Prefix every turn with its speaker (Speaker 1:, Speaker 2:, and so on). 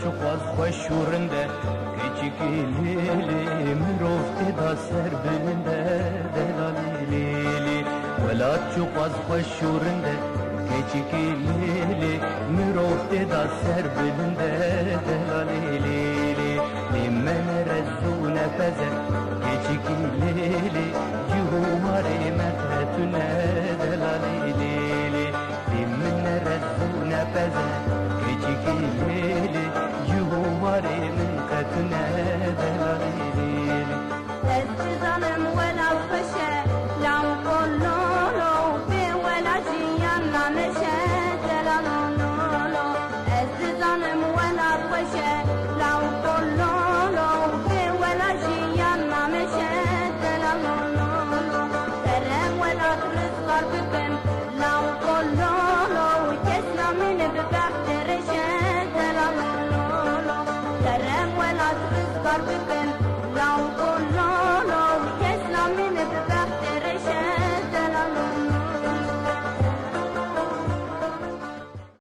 Speaker 1: çok az başvurunda keçikili mirofte da serbelinde delalili vela çok az başvurunda keçikili mirofte da serbelinde delalili limen rezu nefeze keçikili cihumari methetüne delalili limen rezu nefeze keçikili cihumari methetüne delalili
Speaker 2: Ezizanım vela fışe lam kollolo fi vela jiyanna neşe delalolo Ezizanım vela fışe lam kollolo fi vela jiyanna neşe delalolo Terem vela rızkar büküm lam kollolo Kesnamin bükaktereşe delalolo Terem vela rızkar büküm lam kollolo